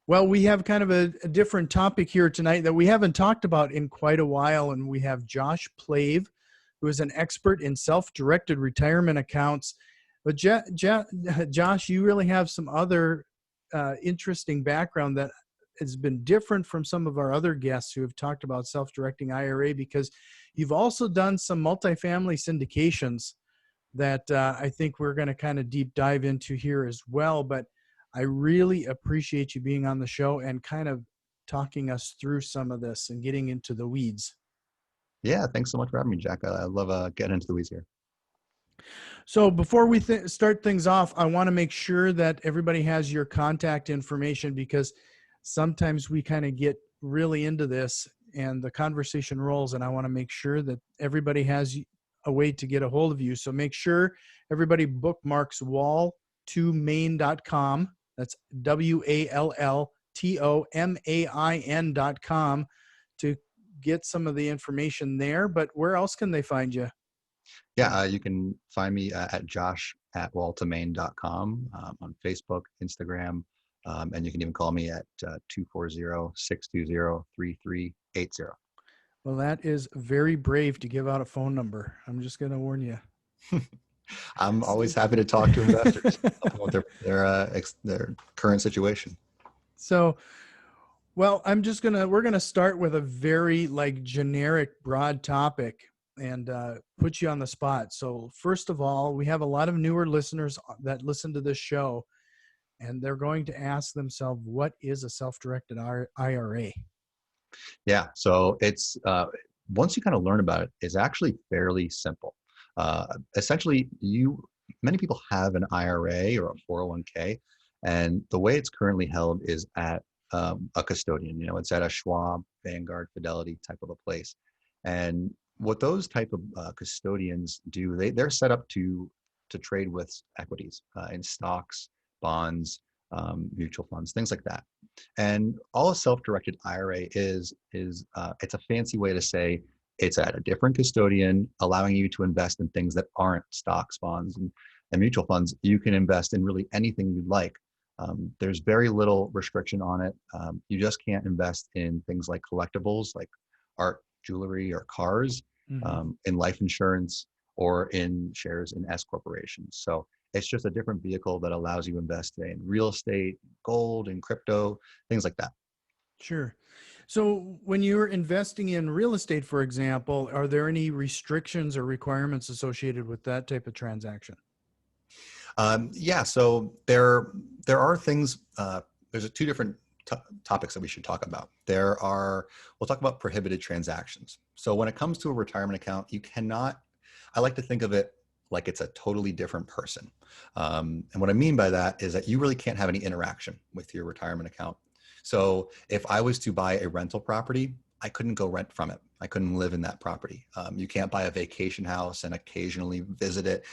Well, we have kind of a different topic here tonight that we haven't talked about in quite a while, and we have Josh Plave, who is an expert in self-directed retirement accounts. But Josh, you really have some other interesting background that has been different from some of our other guests who have talked about self-directing IRA, because you've also done some multifamily syndications that I think we're going to kind of deep dive into here as well. But I really appreciate you being on the show and kind of talking us through some of this and getting into the weeds. Yeah, thanks so much for having me, Jack. I love getting into the weeds here. So before we start things off, I want to make sure that everybody has your contact information, because sometimes we kind of get really into this and the conversation rolls, and I want to make sure that everybody has a way to get a hold of you. So make sure everybody bookmarks wall2main.com. That's WALLTOMAIN.com to get some of the information there. But where else can they find you? Yeah, you can find me at josh@wall2main.com on Facebook, Instagram, and you can even call me at 240-620-3380. Well, that is very brave to give out a phone number. I'm just going to warn you. I'm always happy to talk to investors about their current situation. So, well, we're going to start with a very generic, broad topic and put you on the spot. So first of all, we have a lot of newer listeners that listen to this show, and they're going to ask themselves, what is a self-directed IRA? Yeah, so it's once you kind of learn about it, it's actually fairly simple. Essentially, many people have an IRA or a 401k, and the way it's currently held is at a custodian. It's at a Schwab, Vanguard, Fidelity type of a place. And what those type of custodians do, they're set up to trade with equities in stocks, bonds, mutual funds, things like that. And all a self-directed IRA is it's a fancy way to say it's at a different custodian, allowing you to invest in things that aren't stocks, bonds, and mutual funds. You can invest in really anything you'd like. There's very little restriction on it. You just can't invest in things like collectibles, like art, jewelry, or cars, in life insurance, or in shares in S corporations. So it's just a different vehicle that allows you to invest in real estate, gold, and crypto, things like that. Sure. So when you're investing in real estate, for example, are there any restrictions or requirements associated with that type of transaction? Yeah, so there are things. There's two different topics that we should talk about. We'll talk about prohibited transactions. So when it comes to a retirement account, you cannot. I like to think of it like it's a totally different person. And what I mean by that is that you really can't have any interaction with your retirement account. So if I was to buy a rental property, I couldn't go rent from it. I couldn't live in that property. You can't buy a vacation house and occasionally visit it,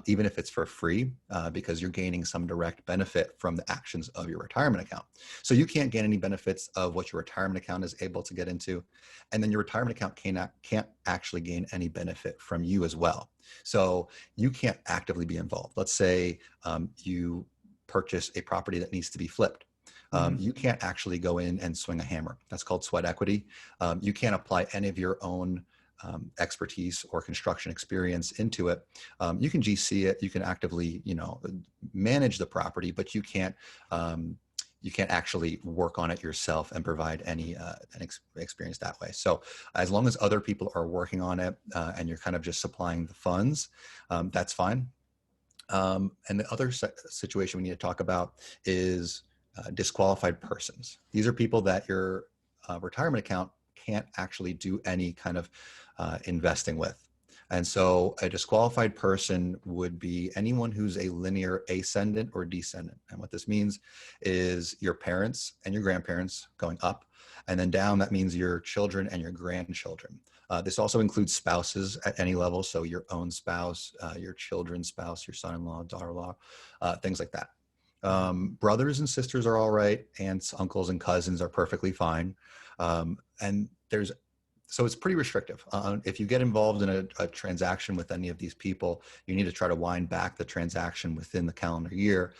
even if it's for free, because you're gaining some direct benefit from the actions of your retirement account. So you can't gain any benefits of what your retirement account is able to get into. And then your retirement account can't actually gain any benefit from you as well. So you can't actively be involved. Let's say you purchase a property that needs to be flipped. You can't actually go in and swing a hammer. That's called sweat equity. You can't apply any of your own expertise or construction experience into it. You can GC it. You can actively, manage the property, but you can't actually work on it yourself and provide any experience that way. So as long as other people are working on it and you're kind of just supplying the funds, that's fine. And the other situation we need to talk about is disqualified persons. These are people that your retirement account can't actually do any kind of investing with. And so a disqualified person would be anyone who's a linear ascendant or descendant. And what this means is your parents and your grandparents going up, and then down, that means your children and your grandchildren. This also includes spouses at any level. So your own spouse, your children's spouse, your son-in-law, daughter-in-law, things like that. Brothers and sisters are all right. Aunts, uncles, and cousins are perfectly fine. So it's pretty restrictive. If you get involved in a transaction with any of these people, you need to try to wind back the transaction within the calendar year.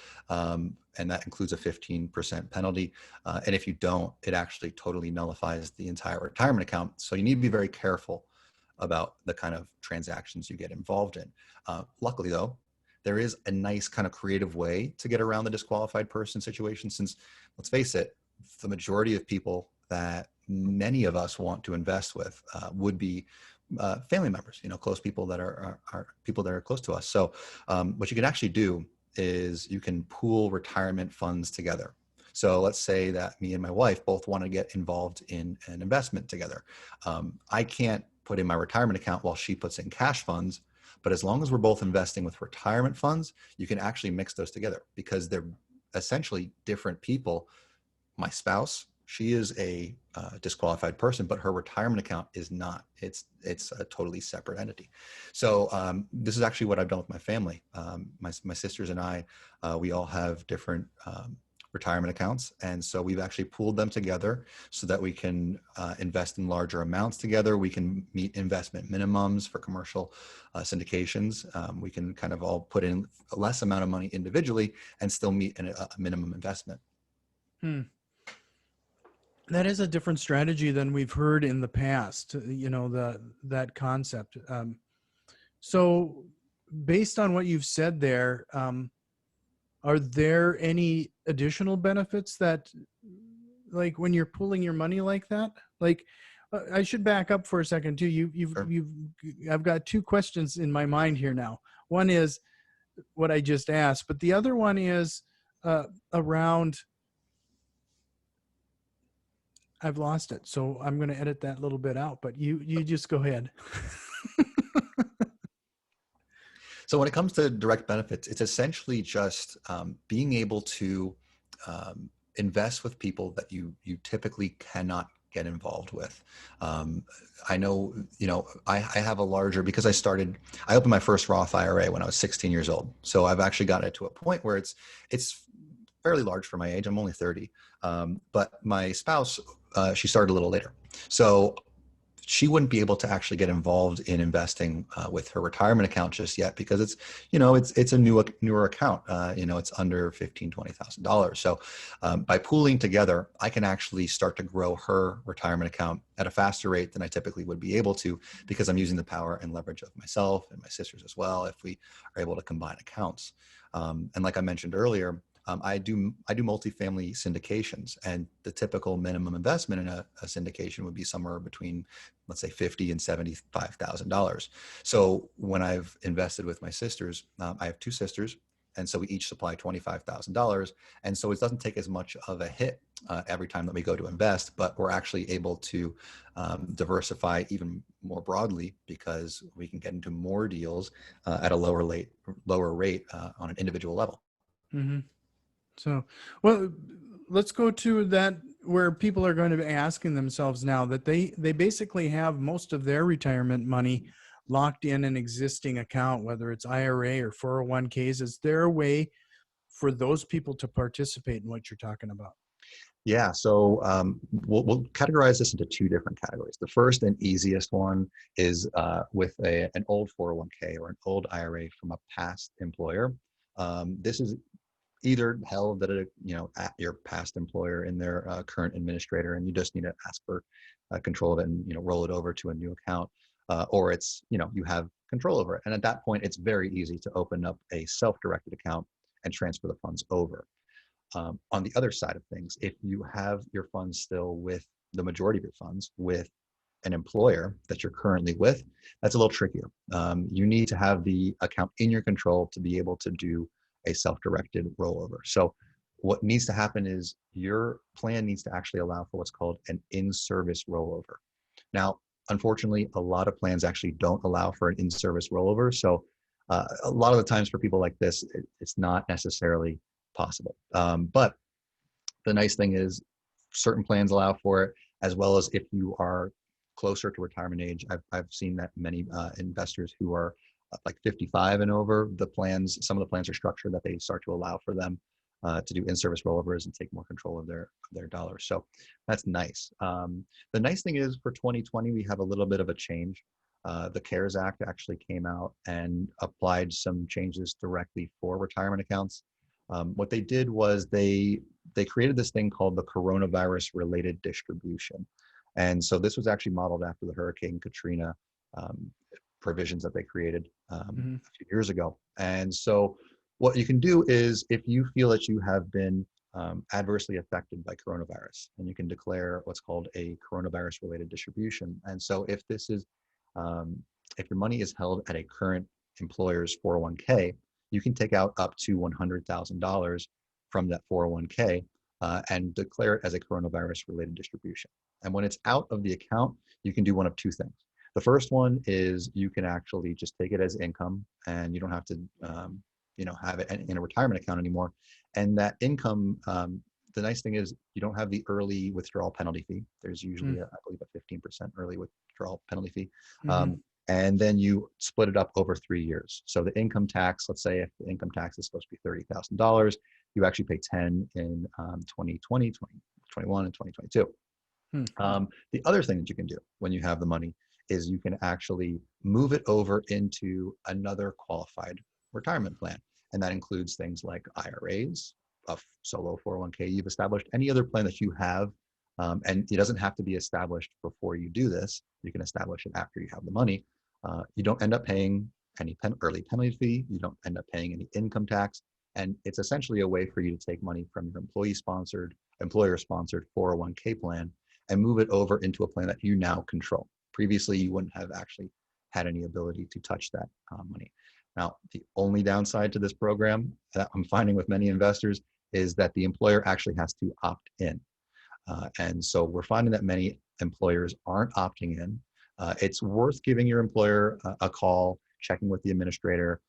and that includes a 15% penalty. And if you don't, it actually totally nullifies the entire retirement account. So you need to be very careful about the kind of transactions you get involved in. Luckily, though, there is a nice kind of creative way to get around the disqualified person situation, since, let's face it, the majority of people that many of us want to invest with would be family members, close people that are people that are close to us. So what you can actually do is you can pool retirement funds together. So let's say that me and my wife both want to get involved in an investment together. I can't put in my retirement account while she puts in cash funds, but as long as we're both investing with retirement funds, you can actually mix those together because they're essentially different people. My spouse, she is a disqualified person, but her retirement account is not. It's a totally separate entity. So this is actually what I've done with my family. My sisters and I, we all have different retirement accounts. And so we've actually pooled them together so that we can invest in larger amounts together. We can meet investment minimums for commercial syndications. We can kind of all put in a less amount of money individually and still meet a minimum investment. That is a different strategy than we've heard in the past, that concept. So based on what you've said there, are there any additional benefits that, like when you're pooling your money like that? Like, I should back up for a second too. I've got two questions in my mind here now. One is what I just asked, but the other one is around, I've lost it. So I'm going to edit that little bit out, but you just go ahead. So when it comes to direct benefits, it's essentially just being able to invest with people that you typically cannot get involved with. I know, I have a larger, because I opened my first Roth IRA when I was 16 years old. So I've actually gotten it to a point where it's fairly large for my age. I'm only 30. But my spouse, she started a little later. So she wouldn't be able to actually get involved in investing with her retirement account just yet because it's a newer account. It's under $15,000-$20,000. So by pooling together, I can actually start to grow her retirement account at a faster rate than I typically would be able to, because I'm using the power and leverage of myself and my sisters as well if we are able to combine accounts. And like I mentioned earlier, I do multifamily syndications, and the typical minimum investment in a syndication would be somewhere between, let's say, $50,000 and $75,000. So when I've invested with my sisters, I have two sisters, and so we each supply $25,000, and so it doesn't take as much of a hit every time that we go to invest, but we're actually able to diversify even more broadly because we can get into more deals at a lower rate on an individual level. Mm-hmm. So, well, let's go to that where people are going to be asking themselves now that they basically have most of their retirement money locked in an existing account, whether it's IRA or 401ks. Is there a way for those people to participate in what you're talking about? Yeah, so we'll categorize this into two different categories. The first and easiest one is with an old 401k or an old IRA from a past employer. This is either held at your past employer in their current administrator, and you just need to ask for control of it and roll it over to a new account, or it's you have control over it. And at that point, it's very easy to open up a self-directed account and transfer the funds over. On the other side of things, if you have your funds still with the majority of your funds with an employer that you're currently with, that's a little trickier. You need to have the account in your control to be able to do a self-directed rollover. So what needs to happen is your plan needs to actually allow for what's called an in-service rollover. Now, unfortunately, a lot of plans actually don't allow for an in-service rollover. So a lot of the times for people like this, it's not necessarily possible. But the nice thing is certain plans allow for it, as well as if you are closer to retirement age. I've seen that many investors who are like 55 and over, some of the plans are structured that they start to allow for them to do in-service rollovers and take more control of their dollars. So that's nice. The nice thing is for 2020, we have a little bit of a change. The CARES Act actually came out and applied some changes directly for retirement accounts. What they did was they created this thing called the coronavirus related distribution. And so this was actually modeled after the Hurricane Katrina um, provisions that they created Hmm. a few years ago. And so what you can do is if you feel that you have been adversely affected by coronavirus, and you can declare what's called a coronavirus related distribution. And so if this is, if your money is held at a current employer's 401k, you can take out up to $100,000 from that 401k and declare it as a coronavirus related distribution. And when it's out of the account, you can do one of two things. The first one is you can actually just take it as income, and you don't have to, have it in a retirement account anymore. And that income, the nice thing is you don't have the early withdrawal penalty fee. There's usually, I believe, a 15% early withdrawal penalty fee. Hmm. And then you split it up over 3 years. So the income tax, let's say if the income tax is supposed to be $30,000, you actually pay 10 in 2020, 2021, and 2022. Hmm. The other thing that you can do when you have the money is you can actually move it over into another qualified retirement plan. And that includes things like IRAs, a solo 401k you've established, any other plan that you have. And it doesn't have to be established before you do this. You can establish it after you have the money. You don't end up paying any early penalty fee. You don't end up paying any income tax. And it's essentially a way for you to take money from your employer-sponsored 401k plan and move it over into a plan that you now control. Previously, you wouldn't have actually had any ability to touch that money. Now, the only downside to this program that I'm finding with many investors is that the employer actually has to opt in. And so we're finding that many employers aren't opting in. It's worth giving your employer a call, checking with the administrator.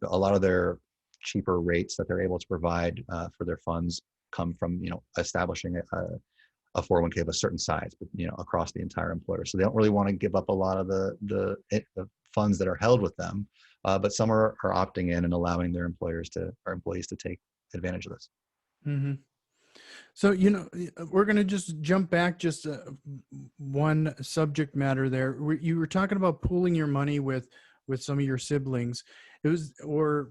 A lot of their cheaper rates that they're able to provide for their funds come from, establishing a 401k of a certain size, but across the entire employer. So they don't really want to give up a lot of the funds that are held with them, but some are opting in and allowing their employees to take advantage of this. Hmm. So, we're going to just jump back just one subject matter there. You were talking about pooling your money with some of your siblings. It was, or,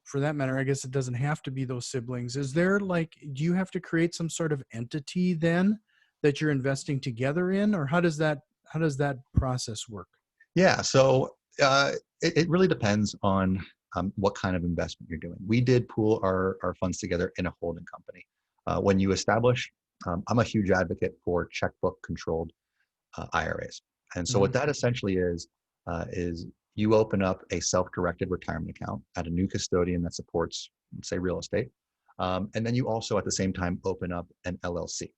for that matter, I guess it doesn't have to be those siblings. Is there do you have to create some sort of entity then that you're investing together in, or how does that process work? Yeah, so it really depends on what kind of investment you're doing. We did pool our funds together in a holding company. When you establish, I'm a huge advocate for checkbook controlled IRAs. And so Hmm. what that essentially is you open up a self-directed retirement account at a new custodian that supports, say, real estate. And then you also at the same time open up an LLC.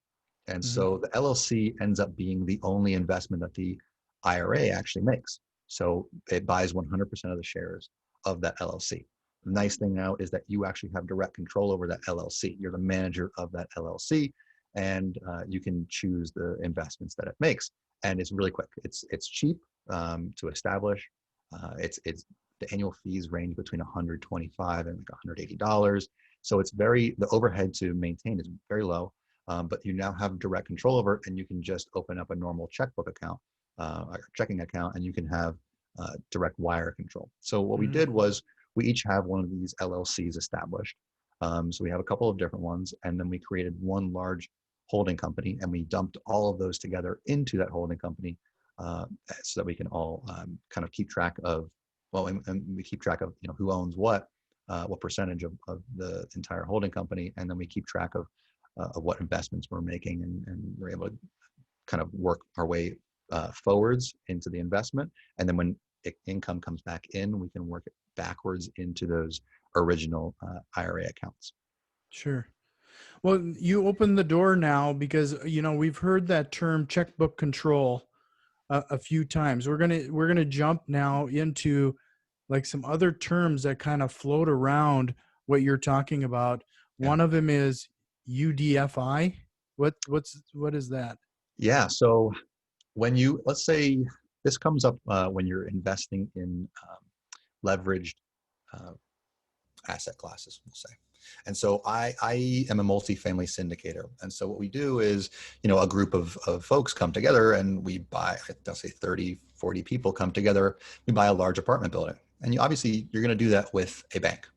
And Hmm. so the LLC ends up being the only investment that the IRA actually makes. So it buys 100% of the shares of that LLC. The nice thing now is that you actually have direct control over that LLC. You're the manager of that LLC, and you can choose the investments that it makes. And it's really quick. It's cheap to establish. It's the annual fees range between $125 and like $180. So the overhead to maintain is very low. But you now have direct control over it, and you can just open up a normal checkbook account or checking account, and you can have direct wire control. So what we Hmm. did was we each have one of these LLCs established. So we have a couple of different ones, and then we created one large holding company, and we dumped all of those together into that holding company so that we can all kind of keep track of, and we keep track of who owns what percentage of the entire holding company, and then we keep track of what investments we're making, and we're able to kind of work our way forwards into the investment. And then when income comes back in, we can work it backwards into those original IRA accounts. Sure. Well, you open the door now because, we've heard that term checkbook control a few times. We're gonna jump now into some other terms that kind of float around what you're talking about. Yeah. One of them is UDFI. What is that? Yeah. So let's say this comes up when you're investing in leveraged uh, asset classes, we'll say. And so I am a multifamily syndicator. And so what we do is, a group of folks come together and we buy, I'll say 30, 40 people come together. We buy a large apartment building. And obviously you're going to do that with a bank.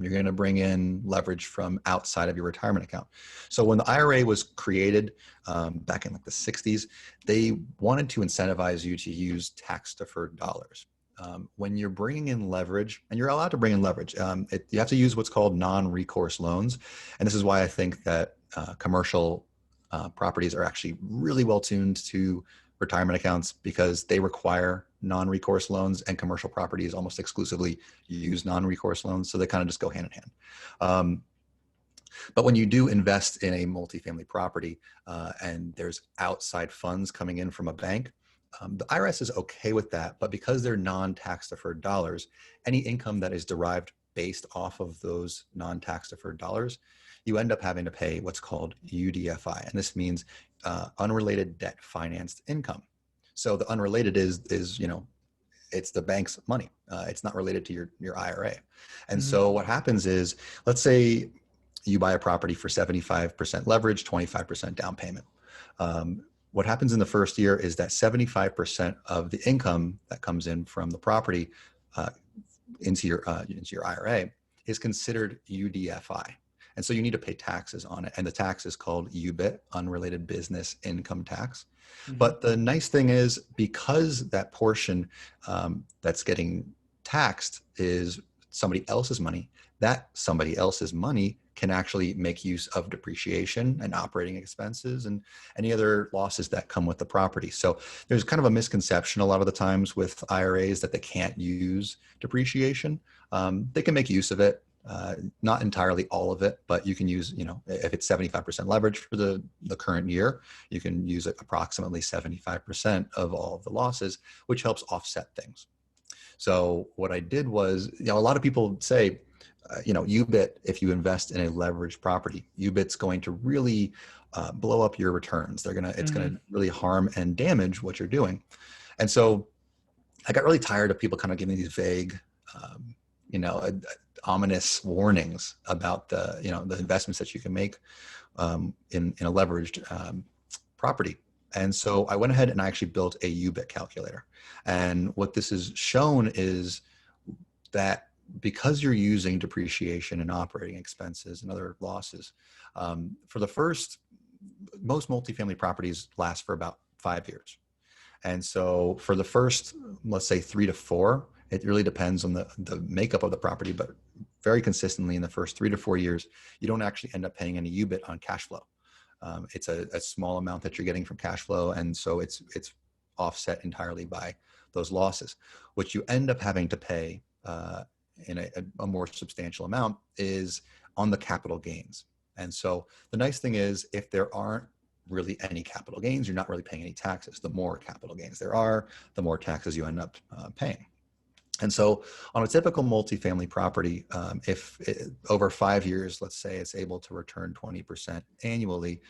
You're going to bring in leverage from outside of your retirement account. So when the IRA was created back in like the 60s, they wanted to incentivize you to use tax deferred dollars. When you're bringing in leverage, and you're allowed to bring in leverage, you have to use what's called non-recourse loans. And this is why I think that commercial properties are actually really well tuned to retirement accounts, because they require non-recourse loans, and commercial properties almost exclusively use non-recourse loans. So they kind of just go hand in hand. But when you do invest in a multifamily property and there's outside funds coming in from a bank, the IRS is okay with that. But because they're non-tax deferred dollars, any income that is derived based off of those non-tax deferred dollars, you end up having to pay what's called UDFI. And this means unrelated debt financed income. So the unrelated is it's the bank's money. It's not related to your IRA. And so what happens is, let's say you buy a property for 75% leverage, 25% down payment. What happens in the first year is that 75% of the income that comes in from the property into your IRA is considered UDFI. And so you need to pay taxes on it. And the tax is called UBIT, Unrelated Business Income Tax. But the nice thing is, because that portion that's getting taxed is somebody else's money, that somebody else's money can actually make use of depreciation and operating expenses and any other losses that come with the property. So there's kind of a misconception a lot of the times with IRAs that they can't use depreciation. They can make use of it. Not entirely all of it, but you can use, if it's 75% leverage for the current year, you can use approximately 75% of all of the losses, which helps offset things. So what I did was, a lot of people say, UBIT, if you invest in a leveraged property, UBIT's going to really blow up your returns. It's going to really harm and damage what you're doing. And so I got really tired of people kind of giving these vague, ominous warnings about the investments that you can make in a leveraged property. And so I went ahead and I actually built a UBIT calculator. And what this has shown is that because you're using depreciation and operating expenses and other losses, most multifamily properties last for about 5 years. And so for the first, let's say 3 to 4, it really depends on the makeup of the property, but very consistently in the first 3 to 4 years, you don't actually end up paying any UBIT on cash flow. It's a small amount that you're getting from cash flow. And so it's offset entirely by those losses. What you end up having to pay in a more substantial amount is on the capital gains. And so the nice thing is, if there aren't really any capital gains, you're not really paying any taxes. The more capital gains there are, the more taxes you end up paying. And so on a typical multifamily property, if over 5 years, let's say it's able to return 20% annually,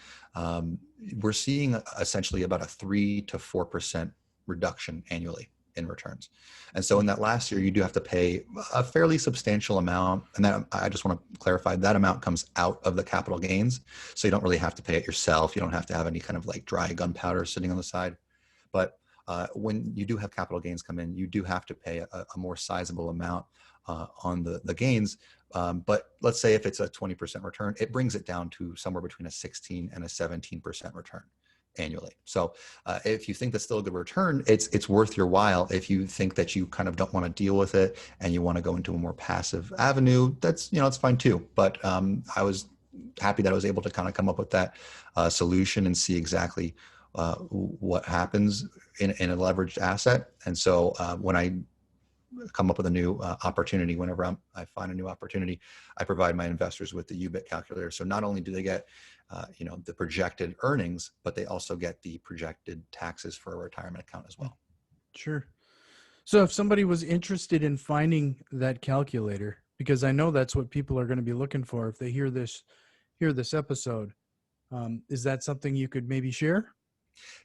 we're seeing essentially about a 3 to 4% reduction annually in returns. And so in that last year, you do have to pay a fairly substantial amount. And that, I just want to clarify, that amount comes out of the capital gains. So you don't really have to pay it yourself. You don't have to have any kind of like dry gunpowder sitting on the side. But when you do have capital gains come in, you do have to pay a more sizable amount on the gains. But let's say if it's a 20% return, it brings it down to somewhere between a 16 and a 17% return annually. So if you think that's still a good return, it's worth your while. If you think that you kind of don't want to deal with it and you want to go into a more passive avenue, that's, it's fine too. But I was happy that I was able to kind of come up with that solution and see exactly what happens in a leveraged asset. And so when I come up with a new opportunity, whenever I find a new opportunity, I provide my investors with the UBIT calculator. So not only do they get the projected earnings, but they also get the projected taxes for a retirement account as well. Sure. So if somebody was interested in finding that calculator, because I know that's what people are going to be looking for if they hear this episode, is that something you could maybe share?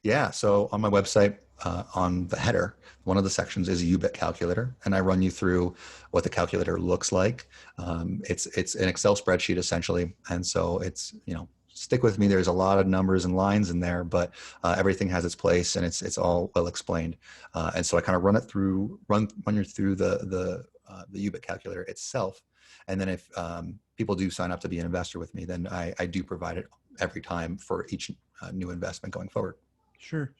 Yeah. So on my website, on the header, one of the sections is UBIT calculator, and I run you through what the calculator looks like. It's an Excel spreadsheet essentially, and so it's stick with me. There's a lot of numbers and lines in there, but everything has its place, and it's all well explained. And so I kind of run you through the UBIT calculator itself. And then if people do sign up to be an investor with me, then I do provide it every time for each new investment going forward. Sure.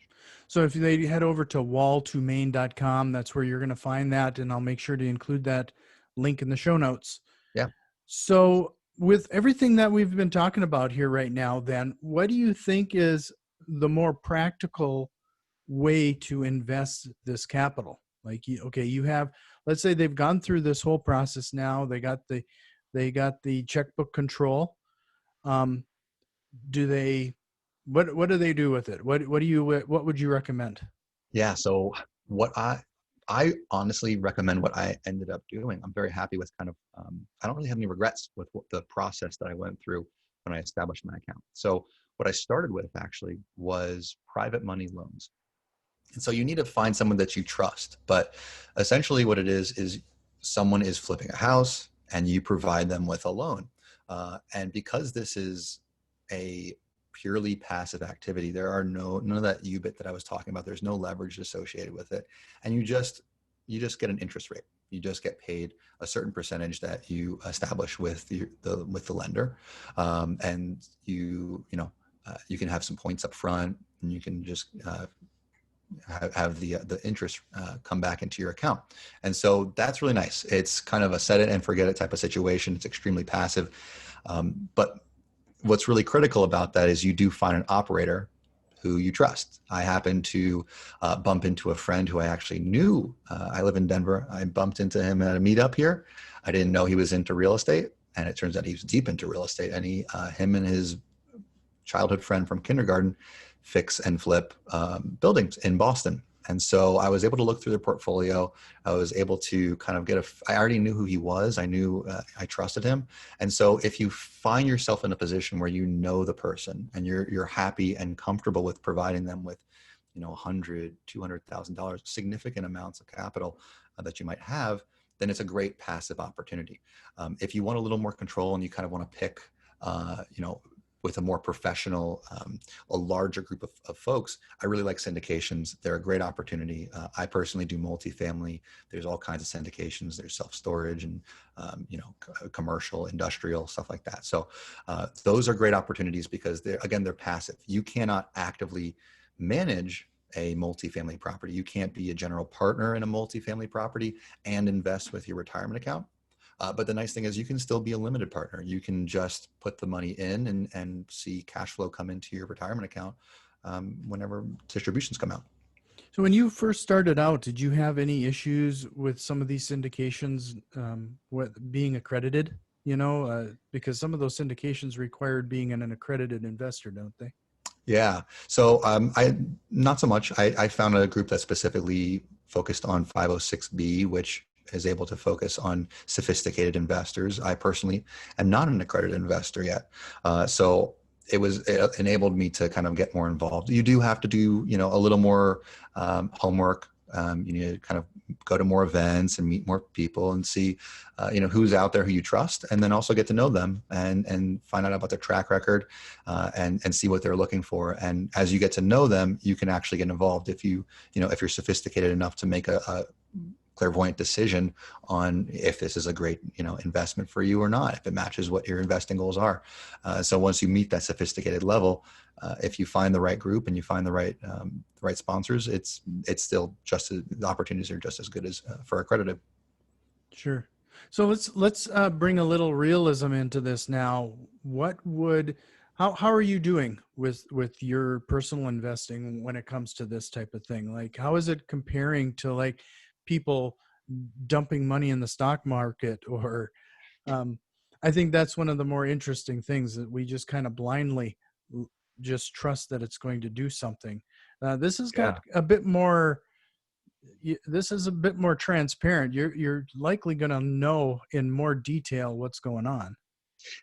So if they head over to wall2main.com, that's where you're going to find that. And I'll make sure to include that link in the show notes. Yeah. So with everything that we've been talking about here right now, then what do you think is the more practical way to invest this capital? Like, okay, you have, let's say they've gone through this whole process now. They got the checkbook control. Do they, what do they do with it? What would you recommend? Yeah. So what I honestly recommend what I ended up doing. I'm very happy with kind of, I don't really have any regrets with the process that I went through when I established my account. So what I started with actually was private money loans. And so you need to find someone that you trust. But essentially what it is someone is flipping a house and you provide them with a loan. And because this is a purely passive activity, there are none of that UBIT that I was talking about. There's no leverage associated with it. And you just get an interest rate. You just get paid a certain percentage that you establish with the lender. And you can have some points up front, and you can just have the interest come back into your account. And so that's really nice. It's kind of a set it and forget it type of situation. It's extremely passive. But what's really critical about that is you do find an operator who you trust. I happened to bump into a friend who I actually knew. I live in Denver. I bumped into him at a meetup here. I didn't know he was into real estate, and it turns out he was deep into real estate. And him and his childhood friend from kindergarten fix and flip buildings in Boston. And so I was able to look through their portfolio. I was able to kind of I already knew who he was. I knew, I trusted him. And so if you find yourself in a position where you know the person and you're happy and comfortable with providing them with, $100,000, $200,000, significant amounts of capital that you might have, then it's a great passive opportunity. If you want a little more control and you kind of want to pick, with a more professional, a larger group of folks, I really like syndications. They're a great opportunity. I personally do multifamily. There's all kinds of syndications. There's self-storage and, commercial, industrial, stuff like that. So those are great opportunities because they're passive. You cannot actively manage a multifamily property. You can't be a general partner in a multifamily property and invest with your retirement account. But the nice thing is you can still be a limited partner. You can just put the money in and see cash flow come into your retirement account whenever distributions come out. So when you first started out, did you have any issues with some of these syndications being accredited? Because some of those syndications required being an accredited investor, don't they? Yeah. So I not so much. I found a group that specifically focused on 506B, which is able to focus on sophisticated investors. I personally am not an accredited investor yet. So it enabled me to kind of get more involved. You do have to do, a little more homework. You need to kind of go to more events and meet more people and see, who's out there who you trust, and then also get to know them and find out about their track record and see what they're looking for. And as you get to know them, you can actually get involved if if you're sophisticated enough to make a clairvoyant decision on if this is a great investment for you or not, if it matches what your investing goals are. So once you meet that sophisticated level, if you find the right group and you find the right sponsors, it's still the opportunities are just as good as for accredited. Sure. So let's bring a little realism into this now. How are you doing with your personal investing when it comes to this type of thing? Like, how is it comparing to like people dumping money in the stock market? Or I think that's one of the more interesting things, that we just kind of blindly just trust that it's going to do something. This has got a bit more. This is a bit more transparent. You're likely going to know in more detail what's going on.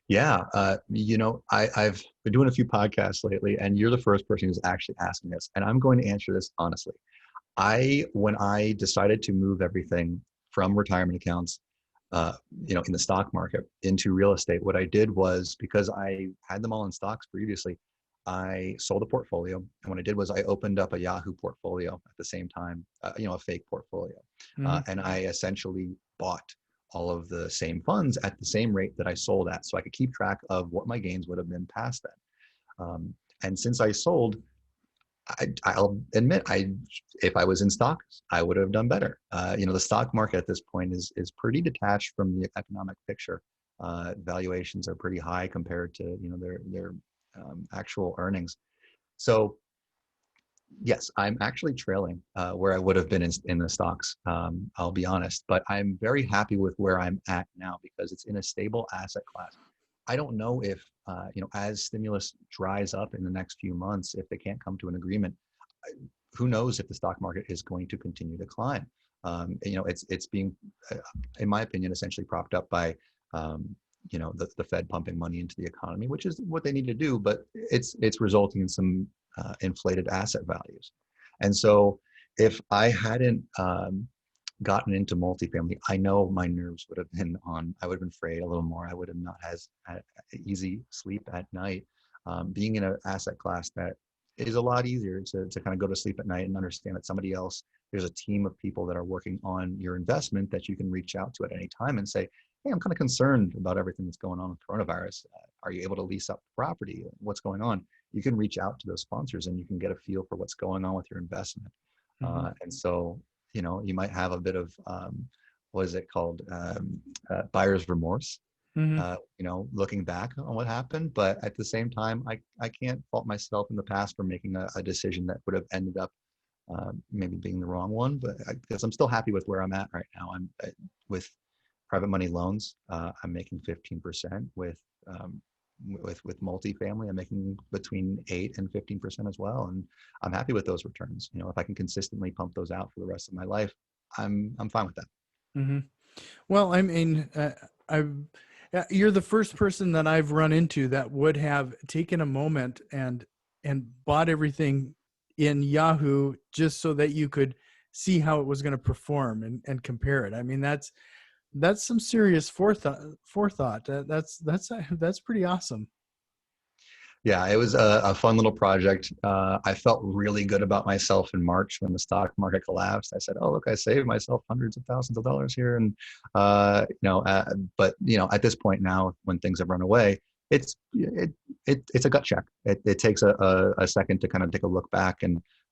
Yeah. I've been doing a few podcasts lately, and you're the first person who's actually asking this, and I'm going to answer this honestly. When I decided to move everything from retirement accounts, in the stock market into real estate, what I did was, because I had them all in stocks previously, I sold a portfolio. And what I did was I opened up a Yahoo portfolio at the same time, a fake portfolio. Mm-hmm. And I essentially bought all of the same funds at the same rate that I sold at, so I could keep track of what my gains would have been past that. And since I sold, I'll admit, if I was in stocks, I would have done better. The stock market at this point is pretty detached from the economic picture. Valuations are pretty high compared to their actual earnings. So yes, I'm actually trailing where I would have been in the stocks. I'll be honest, but I'm very happy with where I'm at now because it's in a stable asset class. I don't know if, as stimulus dries up in the next few months, if they can't come to an agreement, who knows if the stock market is going to continue to climb. It's being, in my opinion, essentially propped up by, the Fed pumping money into the economy, which is what they need to do, but it's resulting in some inflated asset values. And so if I hadn't gotten into multifamily, I know my nerves would have been on, I would have been afraid a little more. I would have not had easy sleep at night. Being in an asset class that is a lot easier to kind of go to sleep at night and understand that somebody else, there's a team of people that are working on your investment that you can reach out to at any time and say, hey, I'm kind of concerned about everything that's going on with coronavirus. Are you able to lease up the property? What's going on? You can reach out to those sponsors and you can get a feel for what's going on with your investment. Mm-hmm. And so, you might have a bit of, what is it called? Buyer's remorse, Mm-hmm. looking back on what happened. But at the same time, I can't fault myself in the past for making a decision that would have ended up maybe being the wrong one. But because I'm still happy with where I'm at right now. With private money loans, I'm making 15% with multifamily. I'm making between 8 and 15% as well, and I'm happy with those returns. If I can consistently pump those out for the rest of my life, I'm fine with that. Mm-hmm. Well, I mean, you're the first person that I've run into that would have taken a moment and bought everything in Yahoo just so that you could see how it was going to perform and compare it. I mean, that's some serious forethought. That's pretty awesome. Yeah, it was a fun little project. I felt really good about myself in March when the stock market collapsed. I said, "Oh, look, I saved myself hundreds of thousands of dollars here." And but at this point now, when things have run away, it's a gut check. It takes a second to kind of take a look back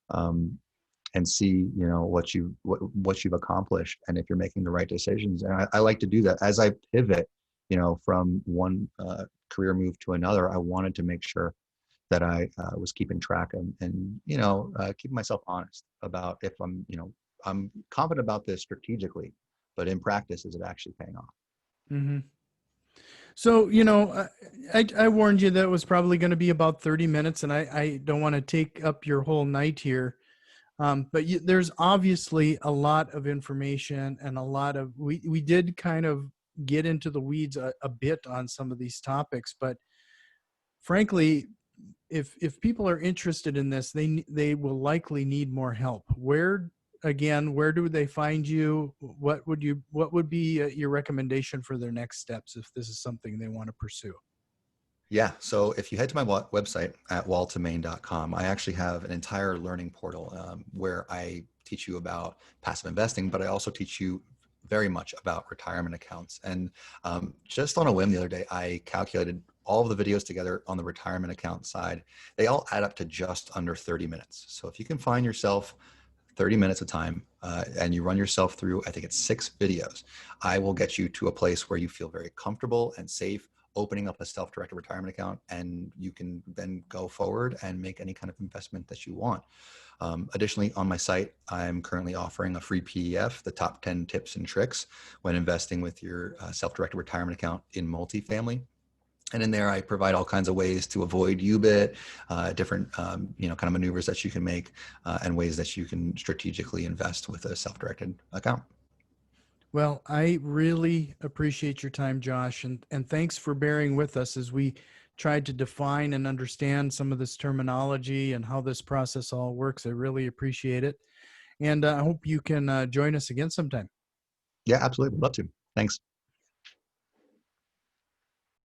um, and see what you've accomplished and if you're making the right decisions. And I like to do that as I pivot, from one career move to another. I wanted to make sure that I was keeping track and keeping myself honest about if I'm confident about this strategically, but in practice, is it actually paying off? Mm-hmm. So, I warned you that it was probably going to be about 30 minutes, and I don't want to take up your whole night here. But there's obviously a lot of information and a lot of, we did kind of get into the weeds a bit on some of these topics, but frankly, if people are interested in this, they will likely need more help. Where do they find you? What would be your recommendation for their next steps if this is something they want to pursue? Yeah. So if you head to my website at walltomain.com, I actually have an entire learning portal where I teach you about passive investing, but I also teach you very much about retirement accounts. And just on a whim the other day, I calculated all of the videos together on the retirement account side. They all add up to just under 30 minutes. So if you can find yourself 30 minutes of time and you run yourself through, I think it's 6 videos, I will get you to a place where you feel very comfortable and safe opening up a self-directed retirement account, and you can then go forward and make any kind of investment that you want. Additionally, on my site, I'm currently offering a free PDF, the top 10 tips and tricks when investing with your self-directed retirement account in multifamily. And in there, I provide all kinds of ways to avoid UBIT, different, kind of maneuvers that you can make, and ways that you can strategically invest with a self-directed account. Well, I really appreciate your time, Josh, and thanks for bearing with us as we tried to define and understand some of this terminology and how this process all works. I really appreciate it. And I hope you can join us again sometime. Yeah, absolutely. Would love to. Thanks.